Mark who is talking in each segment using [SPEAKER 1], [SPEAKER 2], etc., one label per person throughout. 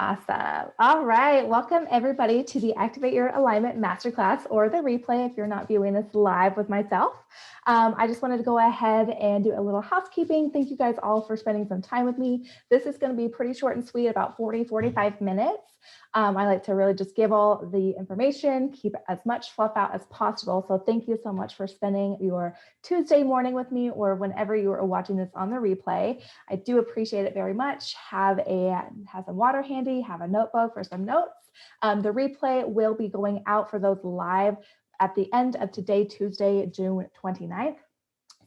[SPEAKER 1] Awesome. All right. Welcome everybody to the Activate Your Alignment Masterclass, or the replay if you're not viewing this live with myself. I just wanted to go ahead and do a little housekeeping. Thank you guys all for spending some time with me. This is going to be pretty short and sweet, about 45 minutes. I like to really just give all the information, keep as much fluff out as possible. So thank you so much for spending your Tuesday morning with me, or whenever you are watching this on the replay. I do appreciate it very much. Have some water handy, have a notebook for some notes. The replay will be going out for those live at the end of today, Tuesday, June 29th.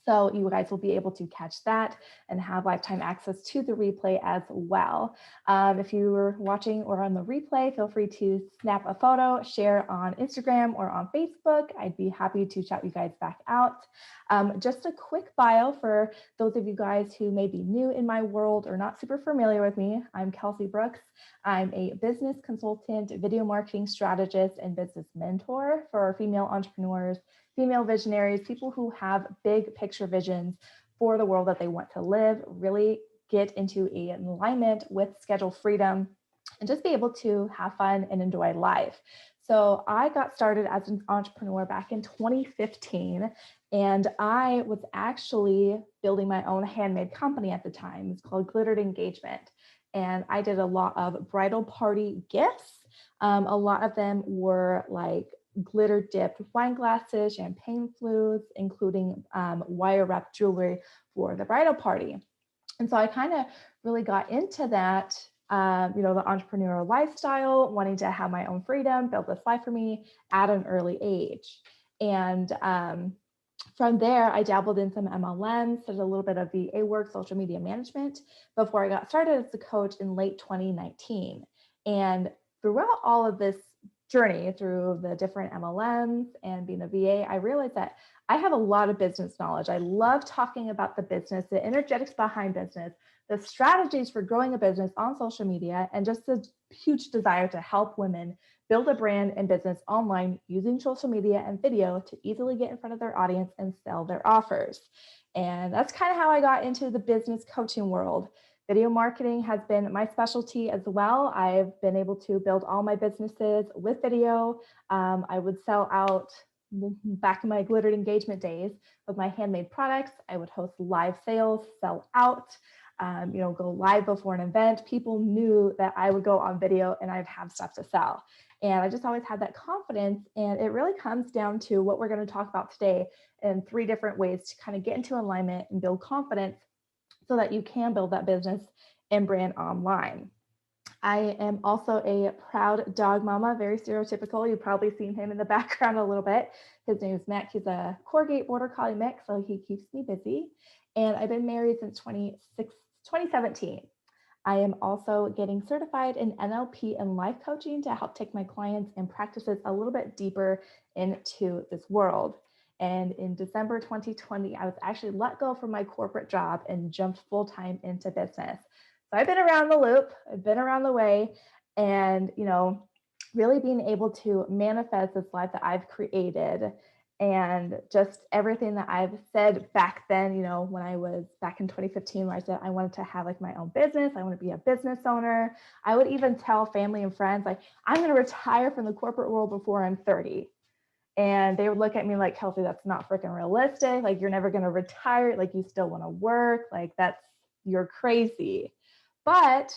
[SPEAKER 1] So you guys will be able to catch that and have lifetime access to the replay as well. If you were watching or on the replay, feel free to snap a photo, share on Instagram or on Facebook. I'd be happy to shout you guys back out. Just a quick bio for those of you guys who may be new in my world or not super familiar with me. I'm Kelsey Brooks. I'm a business consultant, video marketing strategist, and business mentor for female entrepreneurs, female visionaries, people who have big picture visions for the world that they want to live, really get into an alignment with schedule freedom, and just be able to have fun and enjoy life. So I got started as an entrepreneur back in 2015, and I was actually building my own handmade company at the time. It's called Glittered Engagement. And I did a lot of bridal party gifts. A lot of them were like glitter dipped wine glasses, champagne flutes, including wire wrapped jewelry for the bridal party. And so I kind of really got into that, the entrepreneurial lifestyle, wanting to have my own freedom, build this life for me at an early age. And from there, I dabbled in some MLMs, did a little bit of VA work, social media management, before I got started as a coach in late 2019. And throughout all of this journey through the different MLMs and being a VA, I realized that I have a lot of business knowledge. I love talking about the business, the energetics behind business, the strategies for growing a business on social media, and just a huge desire to help women build a brand and business online using social media and video to easily get in front of their audience and sell their offers. And that's kind of how I got into the business coaching world. Video marketing has been my specialty as well. I've been able to build all my businesses with video. I would sell out back in my glittered engagement days with my handmade products. I would host live sales, sell out, go live before an event. People knew that I would go on video and I'd have stuff to sell. And I just always had that confidence. And it really comes down to what we're going to talk about today in 3 different ways to kind of get into alignment and build confidence so that you can build that business and brand online. I am also a proud dog mama, very stereotypical. You've probably seen him in the background a little bit. His name is Mac. He's a Corgate Border Collie mix, so he keeps me busy. And I've been married since 2017. I am also getting certified in NLP and life coaching to help take my clients and practices a little bit deeper into this world. And in December 2020, I was actually let go from my corporate job and jumped full-time into business. So I've been around the loop, I've been around the way, and, really being able to manifest this life that I've created and just everything that I've said back then, when I was back in 2015, where I said I wanted to have like my own business, I want to be a business owner. I would even tell family and friends, like, I'm going to retire from the corporate world before I'm 30. And they would look at me like, Kelsey, that's not freaking realistic. Like, you're never going to retire. Like, you still want to work. Like, you're crazy. But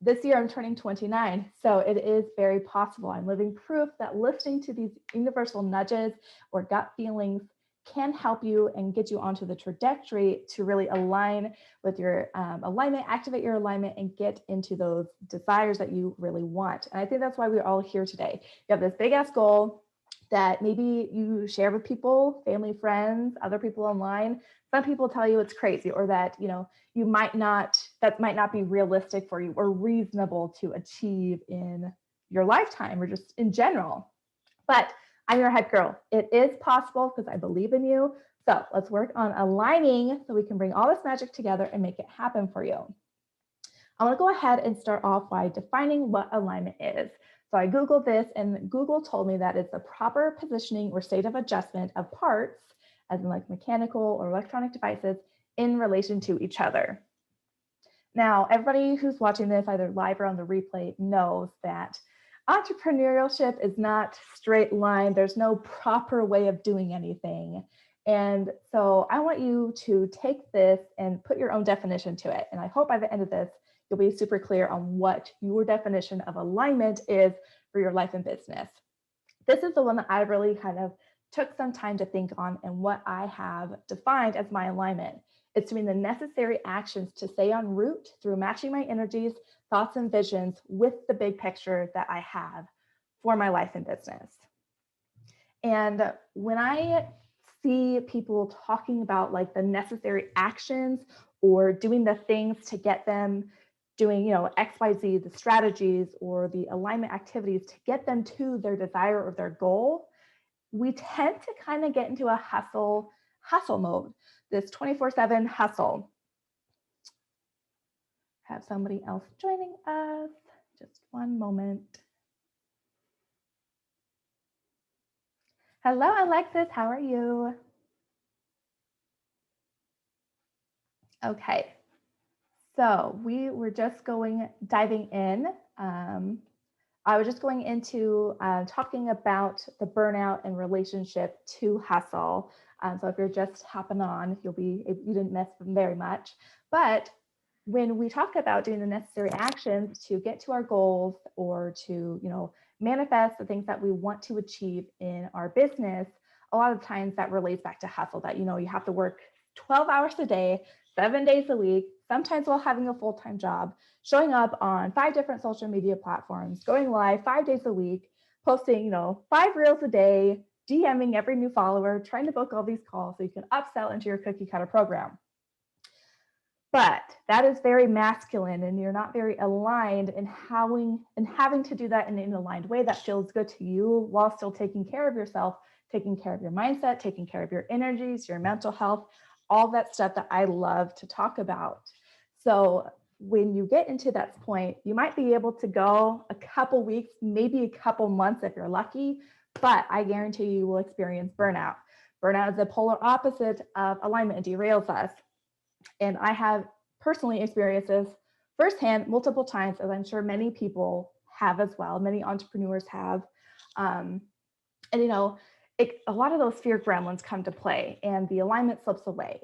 [SPEAKER 1] this year I'm turning 29. So it is very possible. I'm living proof that listening to these universal nudges or gut feelings can help you and get you onto the trajectory to really align with your alignment, activate your alignment, and get into those desires that you really want. And I think that's why we're all here today. You have this big ass goal that maybe you share with people, family, friends, other people online. Some people tell you it's crazy, or that, that might not be realistic for you or reasonable to achieve in your lifetime or just in general. But I'm your head girl. It is possible because I believe in you. So let's work on aligning so we can bring all this magic together and make it happen for you. I want to go ahead and start off by defining what alignment is. So I Googled this, and Google told me that it's the proper positioning or state of adjustment of parts, as in like mechanical or electronic devices, in relation to each other. Now, everybody who's watching this, either live or on the replay, knows that entrepreneurship is not straight line. There's no proper way of doing anything. And so I want you to take this and put your own definition to it. And I hope by the end of this, you'll be super clear on what your definition of alignment is for your life and business. This is the one that I really kind of took some time to think on, and what I have defined as my alignment. It's doing the necessary actions to stay en route through matching my energies, thoughts, and visions with the big picture that I have for my life and business. And when I see people talking about like the necessary actions or doing the things to get them doing, XYZ, the strategies or the alignment activities to get them to their desire or their goal, we tend to kind of get into a hustle mode, this 24/7 hustle. Have somebody else joining us. Just one moment. Hello, Alexis. How are you? Okay. So we were just diving in. I was just going into talking about the burnout in relationship to hustle. So if you're just hopping on, you didn't miss very much. But when we talk about doing the necessary actions to get to our goals or to, manifest the things that we want to achieve in our business, a lot of times that relates back to hustle, that, you have to work 12 hours a day, 7 days a week, sometimes while having a full-time job, showing up on 5 different social media platforms, going live 5 days a week, posting, 5 reels a day, DMing every new follower, trying to book all these calls so you can upsell into your cookie cutter program. But that is very masculine, and you're not very aligned in having to do that in an aligned way that feels good to you while still taking care of yourself, taking care of your mindset, taking care of your energies, your mental health, all that stuff that I love to talk about. So when you get into that point, you might be able to go a couple weeks, maybe a couple months if you're lucky, but I guarantee you will experience burnout. Burnout is the polar opposite of alignment and derails us. And I have personally experienced this firsthand multiple times, as I'm sure many people have as well. Many entrepreneurs have. And, a lot of those fear gremlins come to play and the alignment slips away.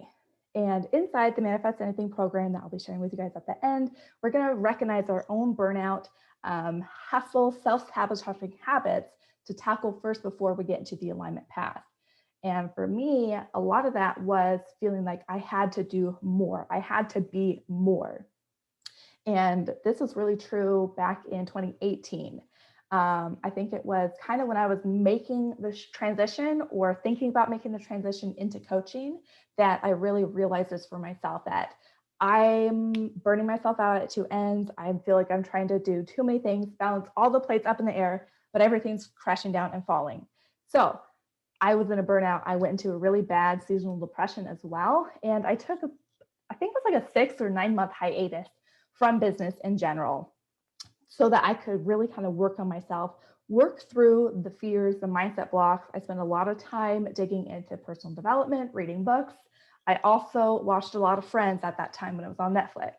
[SPEAKER 1] And inside the Manifest Anything program that I'll be sharing with you guys at the end, we're going to recognize our own burnout, hustle, self-sabotaging habits to tackle first before we get into the alignment path. And for me, a lot of that was feeling like I had to do more. I had to be more. And this was really true back in 2018. I think it was kind of when I was making the transition or thinking about making the transition into coaching that I really realized this for myself, that I'm burning myself out at 2 ends. I feel like I'm trying to do too many things, balance all the plates up in the air, but everything's crashing down and falling. So I was in a burnout. I went into a really bad seasonal depression as well. And I took, I think it was like a 6 or 9 month hiatus from business in general so that I could really kind of work on myself, work through the fears, the mindset blocks. I spent a lot of time digging into personal development, reading books. I also watched a lot of Friends at that time when it was on Netflix.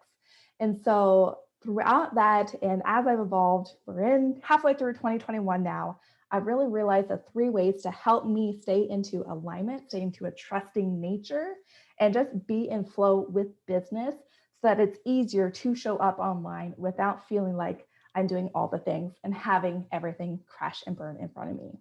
[SPEAKER 1] And so throughout that, and as I've evolved, we're in halfway through 2021 now, I've really realized the 3 ways to help me stay into alignment, stay into a trusting nature, and just be in flow with business so that it's easier to show up online without feeling like I'm doing all the things and having everything crash and burn in front of me.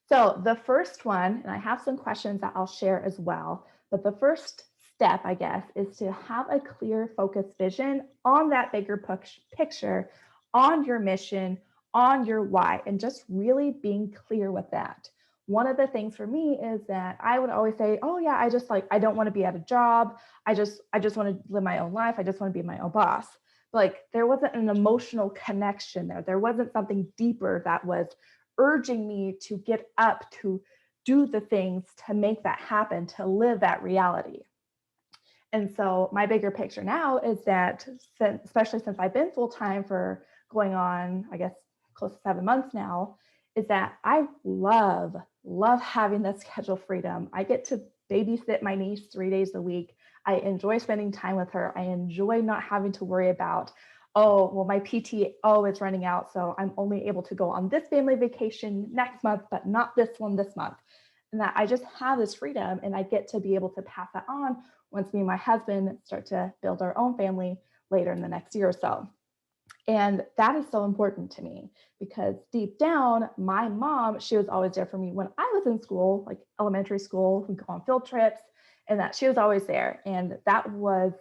[SPEAKER 1] So the first one, and I have some questions that I'll share as well, but the first step, I guess, is to have a clear, focused vision on that bigger picture, on your mission, on your why, and just really being clear with that. One of the things for me is that I would always say, oh yeah, I don't want to be at a job. I just want to live my own life. I just want to be my own boss. But there wasn't an emotional connection there. There wasn't something deeper that was urging me to get up, to do the things to make that happen, to live that reality. And so my bigger picture now is that, especially since I've been full-time for going on, I guess, close to 7 months now, is that I love having the schedule freedom. I get to babysit my niece 3 days a week. I enjoy spending time with her. I enjoy not having to worry about, oh, well, my PTO is running out, so I'm only able to go on this family vacation next month, but not this one this month. And that I just have this freedom, and I get to be able to pass that on once me and my husband start to build our own family later in the next year or so. And that is so important to me because deep down, my mom, she was always there for me when I was in school, like elementary school, we'd go on field trips, and that she was always there. And that was,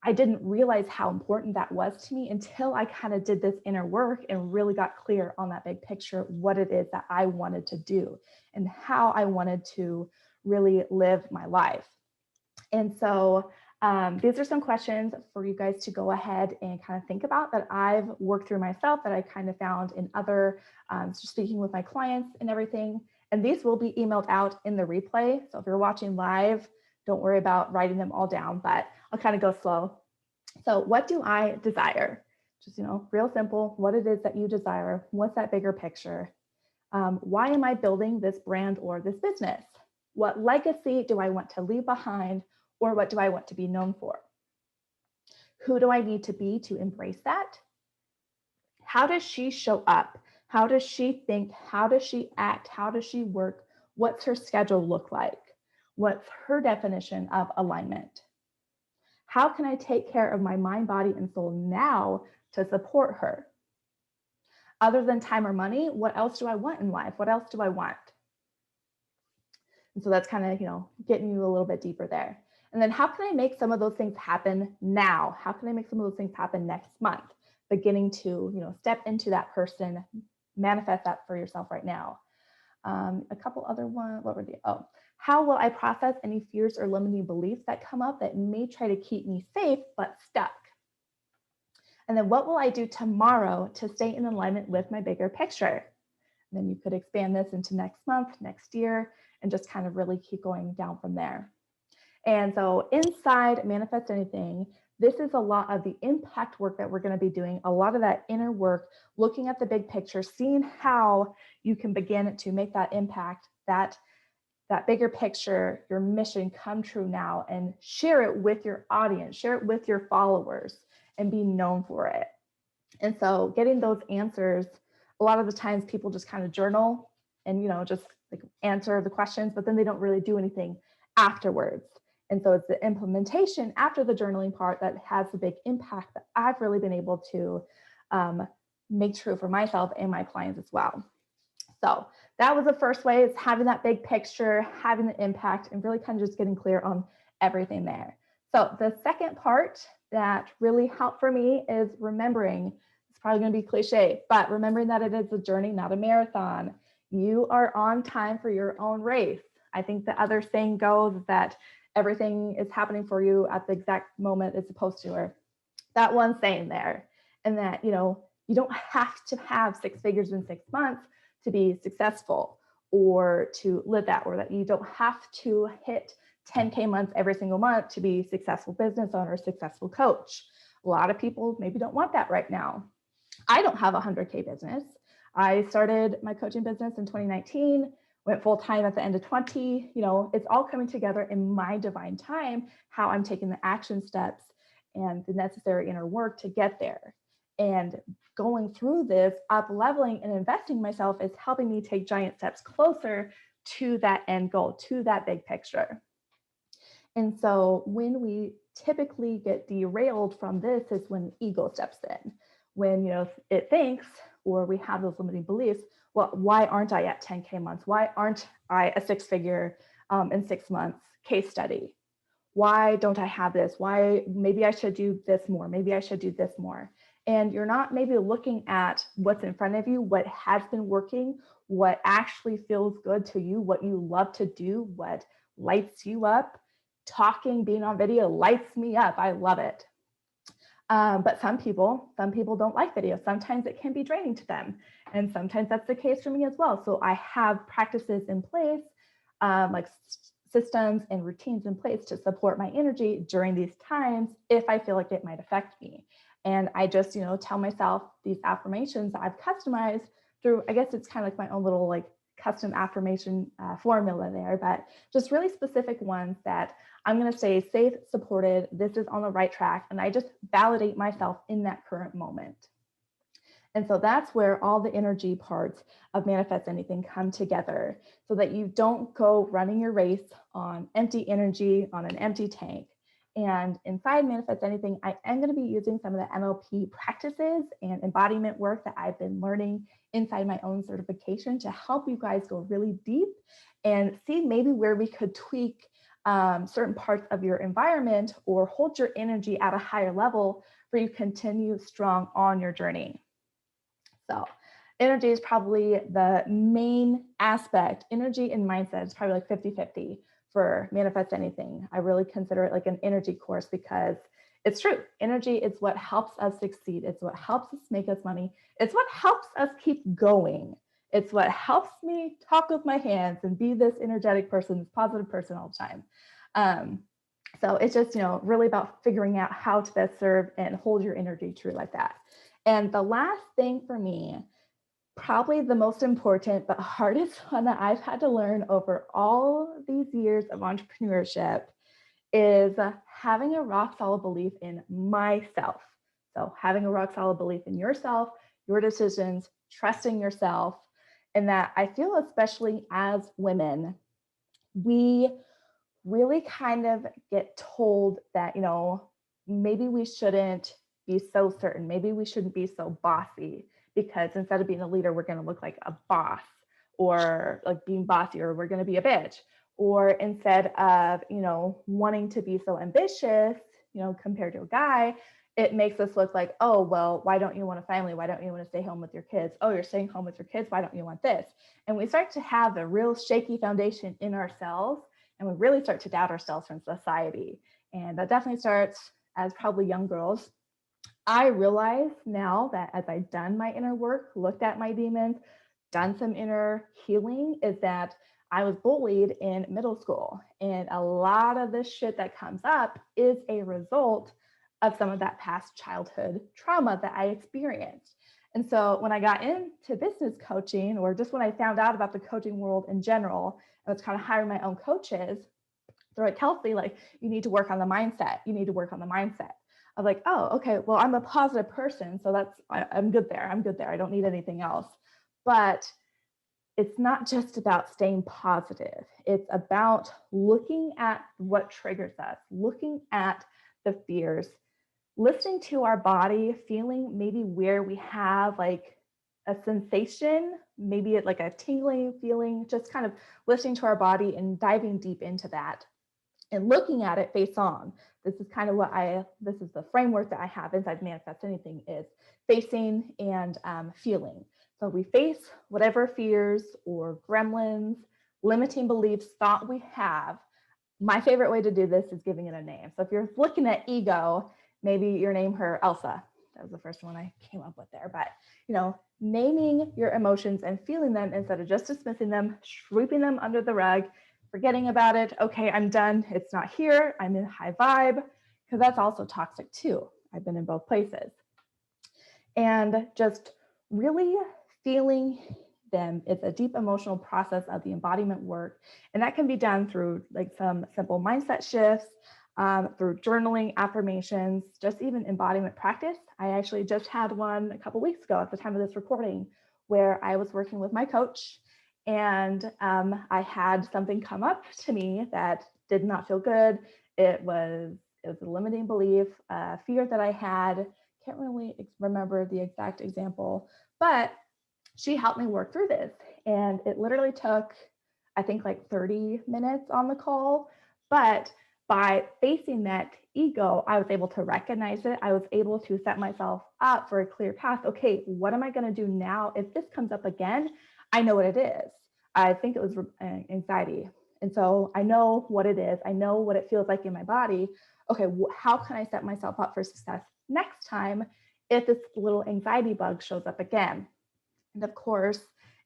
[SPEAKER 1] I didn't realize how important that was to me until I kind of did this inner work and really got clear on that big picture, what it is that I wanted to do and how I wanted to really live my life. And so these are some questions for you guys to go ahead and kind of think about that I've worked through myself, that I kind of found in other, speaking with my clients and everything. And these will be emailed out in the replay. So if you're watching live, don't worry about writing them all down, but I'll kind of go slow. So what do I desire? Just, real simple, what it is that you desire. What's that bigger picture? Why am I building this brand or this business? What legacy do I want to leave behind, or what do I want to be known for? Who do I need to be to embrace that? How does she show up? How does she think? How does she act? How does she work? What's her schedule look like? What's her definition of alignment? How can I take care of my mind, body, and soul now to support her? Other than time or money, what else do I want in life? What else do I want? And so that's kind of, getting you a little bit deeper there. And then how can I make some of those things happen now? How can I make some of those things happen next month? Beginning to, step into that person, manifest that for yourself right now. A couple other ones, what were the, how will I process any fears or limiting beliefs that come up that may try to keep me safe but stuck? And then what will I do tomorrow to stay in alignment with my bigger picture? And then you could expand this into next month, next year, and just kind of really keep going down from there. And so inside Manifest Anything, this is a lot of the impact work that we're going to be doing, a lot of that inner work, looking at the big picture, seeing how you can begin to make that impact, that bigger picture, your mission come true now, and share it with your audience, share it with your followers, and be known for it. And so getting those answers, a lot of the times people just kind of journal and, just like answer the questions, but then they don't really do anything afterwards. And so it's the implementation after the journaling part that has the big impact that I've really been able to make true for myself and my clients as well. So that was the first way, is having that big picture, having the impact, and really kind of just getting clear on everything there. So the second part that really helped for me is remembering, it's probably going to be cliche, but remembering that it is a journey, not a marathon. You are on time for your own race. I think the other saying goes that everything is happening for you at the exact moment it's supposed to, or that one saying there. And that, you don't have to have 6 figures in 6 months to be successful or to live that, or that you don't have to hit 10K months every single month to be a successful business owner, successful coach. A lot of people maybe don't want that right now. I don't have a 100K business. I started my coaching business in 2019, went full-time at the end of 20. It's all coming together in my divine time, how I'm taking the action steps and the necessary inner work to get there. And going through this, up-leveling and investing in myself is helping me take giant steps closer to that end goal, to that big picture. And so when we typically get derailed from this is when ego steps in. When, it thinks, or we have those limiting beliefs, well, why aren't I at 10K months? Why aren't I a 6-figure in 6 months case study? Why don't I have this? Why, maybe I should do this more. Maybe I should do this more. And you're not maybe looking at what's in front of you, what has been working, what actually feels good to you, what you love to do, what lights you up. Talking, being on video lights me up. I love it. But some people don't like video. Sometimes it can be draining to them. And sometimes that's the case for me as well. So I have practices in place, like systems and routines in place to support my energy during these times if I feel like it might affect me. And I just, tell myself these affirmations that I've customized through, I guess it's kind of like my own little custom affirmation formula there, but just really specific ones that I'm going to stay safe, supported, this is on the right track, and I just validate myself in that current moment. And so that's where all the energy parts of Manifest Anything come together, so that you don't go running your race on empty energy, on an empty tank. And inside Manifest Anything, I am going to be using some of the NLP practices and embodiment work that I've been learning inside my own certification to help you guys go really deep and see maybe where we could tweak certain parts of your environment or hold your energy at a higher level for you to continue strong on your journey. So energy is probably the main aspect. Energy and mindset is probably like 50-50 for Manifest Anything. I really consider it like an energy course because it's true. Energy is what helps us succeed. It's what helps us make us money. It's what helps us keep going. It's what helps me talk with my hands and be this energetic person, this positive person all the time. So it's just, really about figuring out how to best serve and hold your energy true like that. And the last thing for me, probably the most important but hardest one that I've had to learn over all these years of entrepreneurship, is having a rock solid belief in myself. So having a rock solid belief in yourself, your decisions, trusting yourself. And that I feel, especially as women, we really kind of get told that, maybe we shouldn't be so certain. Maybe we shouldn't be so bossy, because instead of being a leader, we're going to look like a boss, or like being bossy, or we're going to be a bitch. Or instead of, wanting to be so ambitious, compared to a guy, it makes us look like, oh, well, why don't you want a family? Why don't you want to stay home with your kids? Oh, you're staying home with your kids. Why don't you want this? And we start to have a real shaky foundation in ourselves, and we really start to doubt ourselves from society. And that definitely starts as probably young girls. I realize now that as I've done my inner work, looked at my demons, done some inner healing, is that I was bullied in middle school. And a lot of this shit that comes up is a result of some of that past childhood trauma that I experienced. And so when I got into business coaching, or just when I found out about the coaching world in general, I was kind of hiring my own coaches. They're like, Kelsey, like, you need to work on the mindset. You need to work on the mindset. I'm like, oh, okay, well, I'm a positive person. So I'm good there. I'm good there. I don't need anything else. But it's not just about staying positive. It's about looking at what triggers us, looking at the fears, listening to our body, feeling maybe where we have like a sensation, maybe it like a tingling feeling, just kind of listening to our body and diving deep into that and looking at it face on. This is kind of this is the framework that I have inside Manifest Anything, is facing and feeling. So we face whatever fears or gremlins, limiting beliefs, thought we have. My favorite way to do this is giving it a name. So if you're looking at ego, maybe you name her Elsa. That was the first one I came up with there. But, naming your emotions and feeling them instead of just dismissing them, sweeping them under the rug, forgetting about it. Okay, I'm done. It's not here. I'm in high vibe, because that's also toxic too. I've been in both places. And just really feeling them is a deep emotional process of the embodiment work. And that can be done through like some simple mindset shifts, through journaling, affirmations, just even embodiment practice. I actually just had one a couple weeks ago at the time of this recording, where I was working with my coach, and I had something come up to me that did not feel good. It was a limiting belief, fear that I had. Can't really remember the exact example, but she helped me work through this. And it literally took, I think, like 30 minutes on the call. But by facing that ego, I was able to recognize it. I was able to set myself up for a clear path. Okay, what am I going to do now? If this comes up again, I know what it is. I think it was anxiety. And so I know what it is. I know what it feels like in my body. Okay, how can I set myself up for success next time if this little anxiety bug shows up again? And of course,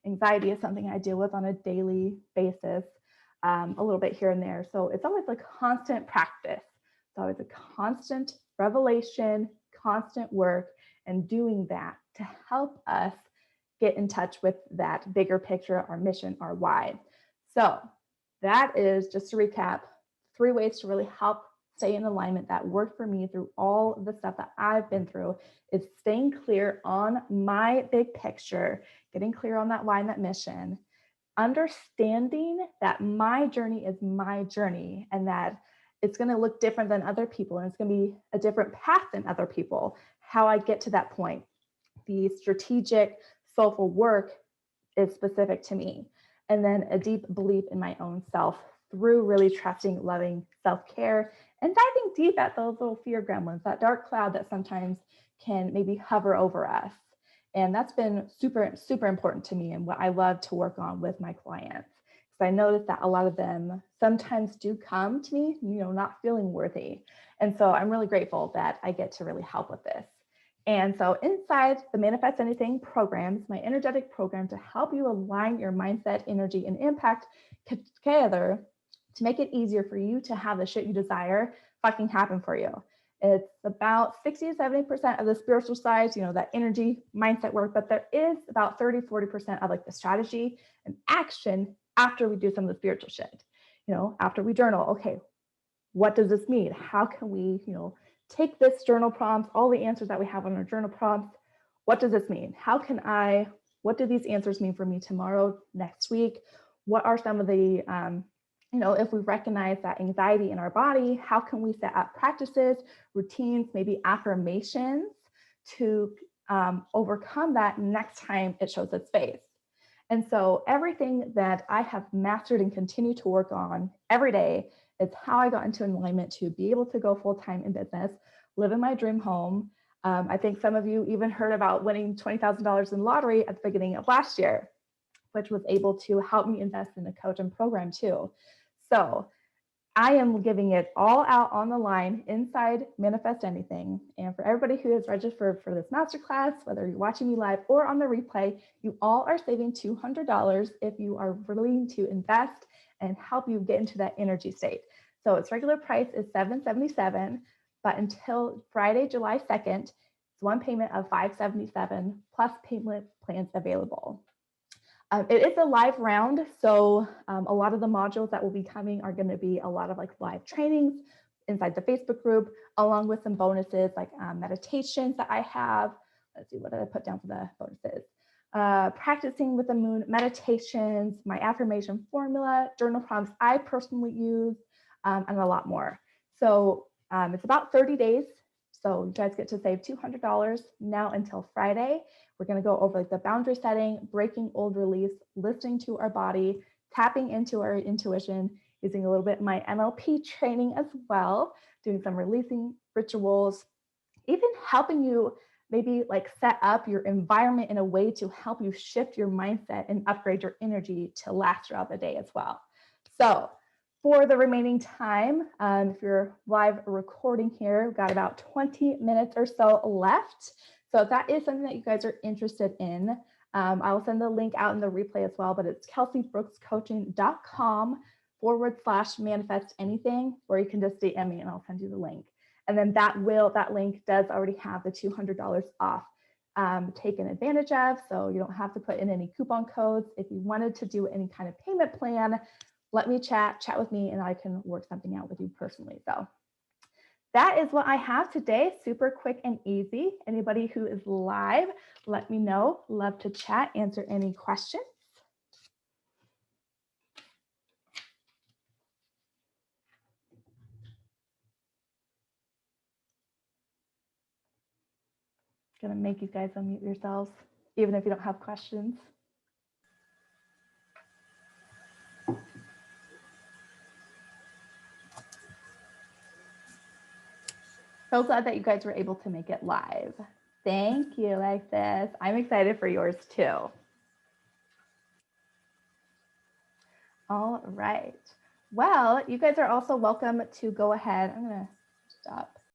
[SPEAKER 1] anxiety is something I deal with on a daily basis, a little bit here and there. So it's always a constant practice. It's always a constant revelation, constant work, and doing that to help us get in touch with that bigger picture, our mission, our why. So that is, just to recap, 3 ways to really help stay in alignment that worked for me through all the stuff that I've been through, is staying clear on my big picture, getting clear on that why and that mission, understanding that my journey is my journey and that it's going to look different than other people and it's going to be a different path than other people, how I get to that point. The strategic, soulful work is specific to me. And then a deep belief in my own self through really trusting, loving self-care and diving deep at those little fear gremlins, that dark cloud that sometimes can maybe hover over us. And that's been super, super important to me and what I love to work on with my clients. Because I noticed that a lot of them sometimes do come to me, not feeling worthy. And so I'm really grateful that I get to really help with this. And so inside the Manifest Anything programs, my energetic program to help you align your mindset, energy, and impact together to make it easier for you to have the shit you desire fucking happen for you. It's about 60 to 70% of the spiritual side, that energy mindset work, but there is about 30, 40% of like the strategy and action after we do some of the spiritual shit. After we journal, okay, what does this mean? How can we, take this journal prompts, all the answers that we have on our journal prompts? What does this mean? What do these answers mean for me tomorrow, next week? What are some of the, if we recognize that anxiety in our body, how can we set up practices, routines, maybe affirmations to overcome that next time it shows its face? And so everything that I have mastered and continue to work on every day is how I got into alignment to be able to go full-time in business, live in my dream home. I think some of you even heard about winning $20,000 in lottery at the beginning of last year, which was able to help me invest in a coach and program too. So I am giving it all out on the line inside Manifest Anything. And for everybody who is registered for this masterclass, whether you're watching me live or on the replay, you all are saving $200 if you are willing to invest and help you get into that energy state. So its regular price is $777, but until Friday, July 2nd, it's one payment of $577 plus payment plans available. It is a live round, so a lot of the modules that will be coming are going to be a lot of like live trainings inside the Facebook group, along with some bonuses like meditations that I have. Let's see, what did I put down for the bonuses? Practicing with the moon, meditations, my affirmation formula, journal prompts I personally use, and a lot more. So it's about 30 days. So you guys get to save $200 now until Friday. We're going to go over like the boundary setting, breaking old beliefs, listening to our body, tapping into our intuition, using a little bit of my NLP training as well, doing some releasing rituals, even helping you maybe like set up your environment in a way to help you shift your mindset and upgrade your energy to last throughout the day as well. So for the remaining time, if you're live recording here, we've got about 20 minutes or so left. So if that is something that you guys are interested in, I'll send the link out in the replay as well, but it's kelseybrookscoaching.com/manifest anything, or you can just DM me and I'll send you the link. And then that link does already have the $200 off taken advantage of. So you don't have to put in any coupon codes. If you wanted to do any kind of payment plan, let me chat with me and I can work something out with you personally. So that is what I have today. Super quick and easy. Anybody who is live, let me know. Love to chat, answer any questions. Gonna make you guys unmute yourselves, even if you don't have questions. So glad that you guys were able to make it live. Thank you, Alexis. I'm excited for yours too. All right. Well, you guys are also welcome to go ahead. I'm gonna stop